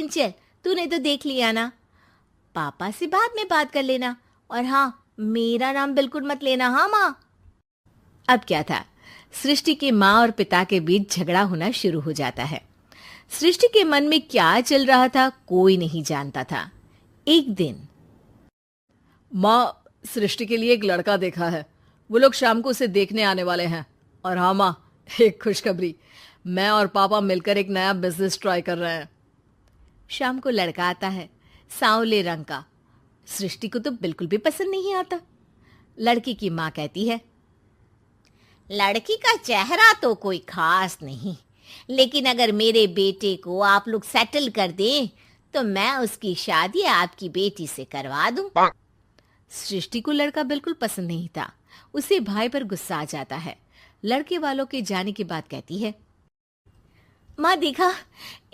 लेकिन चल, तूने तो देख लिया ना, पापा से बाद में बात कर लेना, और हाँ, मेरा नाम बिल्कुल मत लेना, हाँ माँ। अब क्या था, सृष्टि के माँ और पिता के बीच झगड़ा होना शुरू हो जाता है। सृष्टि के मन में क्या चल रहा था कोई नहीं जानता था। एक दिन, माँ, सृष्टि के लिए एक लड़का देखा है। वो लोग शाम को उसे देखने आने वाले हैं। और हाँ माँ, एक खुशखबरी, मैं और पापा मिलकर एक नया बिजनेस ट्राई कर रहे हैं। शाम को लड़का आता है, सांवले रंग का। सृष्टि को तो बिल्कुल भी पसंद नहीं आता। लड़की की माँ कहती है, लड़की का चेहरा तो कोई खास नहीं, लेकिन अगर मेरे बेटे को आप लोग सेटल कर दें तो मैं उसकी शादी आपकी बेटी से करवा दूं। सृष्टि को लड़का बिल्कुल पसंद नहीं था। उसे भाई पर गुस्सा आ जाता है। लड़के वालों के जाने के बाद कहती है, माँ देखा,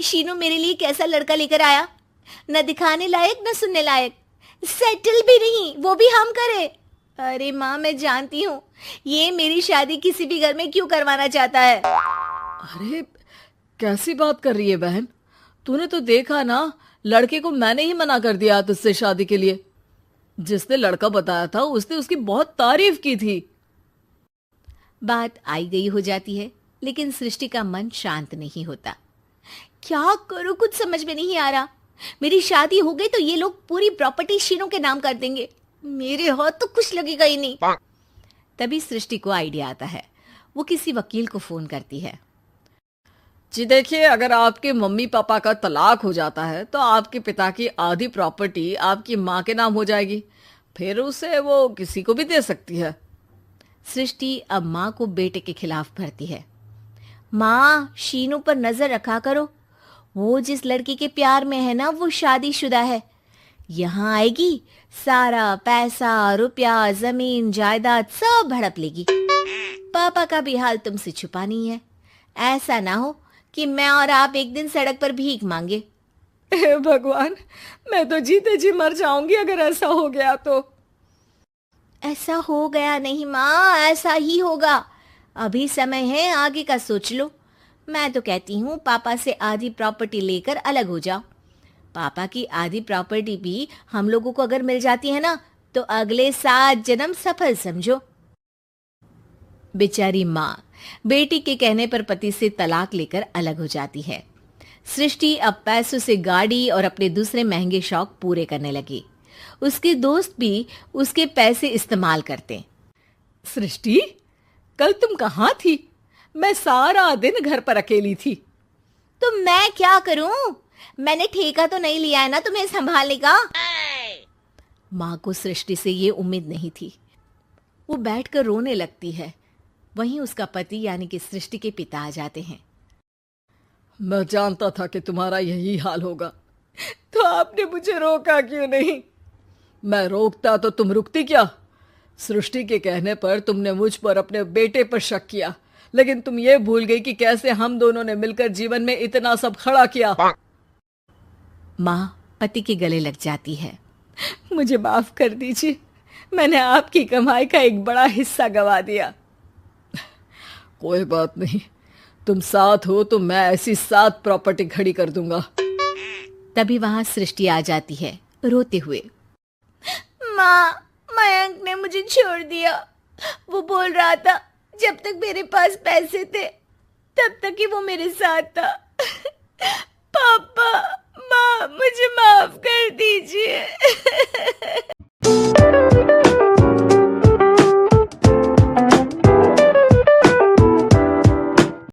शीनू मेरे लिए कैसा लड़का लेकर आया, न दिखाने लायक न सुनने लायक, सेटल भी नहीं, वो भी हम करे। अरे माँ, मैं जानती हूँ ये मेरी शादी किसी भी घर में क्यों करवाना चाहता है। अरे, कैसी बात कर रही है बहन? तूने तो देखा ना, लड़के को मैंने ही मना कर दिया तुझसे शादी के लिए। जिसने लड़का बताया था उसने उसकी बहुत तारीफ की थी। बात आई गई हो जाती है, लेकिन सृष्टि का मन शांत नहीं होता। क्या करूं, कुछ समझ में नहीं आ रहा। मेरी शादी हो गई तो ये लोग पूरी प्रॉपर्टी शीनू के नाम कर देंगे, मेरे हाथ तो कुछ लगेगा ही नहीं। तभी सृष्टि को आइडिया आता है। वो किसी वकील को फोन करती है। जी देखिए, अगर आपके मम्मी पापा का तलाक हो जाता है तो आपके पिता की आधी प्रॉपर्टी आपकी माँ के नाम हो जाएगी। फिर उसे वो किसी को भी दे सकती है। सृष्टि अब माँ को बेटे के खिलाफ भरती है। माँ, शीनू पर नजर रखा करो, वो जिस लड़की के प्यार में है ना, वो शादीशुदा है। यहाँ आएगी, सारा पैसा, रुपया, जमीन, जायदाद सब हड़प लेगी। पापा का भी हाल तुमसे छुपा नहीं है। ऐसा ना हो कि मैं और आप एक दिन सड़क पर भीख मांगे। हे भगवान, मैं तो जीते जी मर जाऊंगी अगर ऐसा हो गया तो। ऐसा हो गया नहीं माँ, ऐसा ही होगा। अभी समय है, आगे का सोच लो। मैं तो कहती हूँ पापा से आधी प्रॉपर्टी लेकर अलग हो जाओ। पापा की आधी प्रॉपर्टी भी हम लोगों को अगर मिल जाती है ना, तो अगले 7 जन्म सफल समझो। बेचारी माँ बेटी के कहने पर पति से तलाक लेकर अलग हो जाती है। सृष्टि अब पैसों से गाड़ी और अपने दूसरे महंगे शौक पूरे करने लगी। उसके दोस्त भी उसके पैसे इस्तेमाल करते। सृष्टि, कल तुम कहाँ थी? मैं सारा दिन घर पर अकेली थी। तो मैं क्या करूं? मैंने ठेका तो नहीं लिया है ना तुम्हें संभालने का। माँ को सृष्टि से ये उम्मीद नहीं थी। वो बैठकर रोने लगती है। वहीं उसका पति यानी कि सृष्टि के पिता आ जाते हैं। मैं जानता था कि तुम्हारा यही हाल होगा, तो आपने मुझे रोका क्यों नहीं? मैं रोकता तो तुम रुकती क्या? सृष्टि के कहने पर तुमने मुझ पर अपने बेटे पर शक किया, लेकिन तुम ये भूल गई कि कैसे हम दोनों ने मिलकर जीवन में इतना सब खड़ा किया। माँ पति के गले लग जाती है। मुझे माफ कर दीजिए, मैंने आपकी कमाई का एक बड़ा हिस्सा गवा दिया। कोई बात नहीं, तुम साथ हो तो मैं ऐसी 7 प्रॉपर्टी खड़ी कर दूंगा। तभी वहां सृष्टि आ जाती है रोते हुए। माँ, मयंक ने मुझे छोड़ दिया। वो बोल रहा था जब तक मेरे पास पैसे थे तब तक ही वो मेरे साथ था। पापा,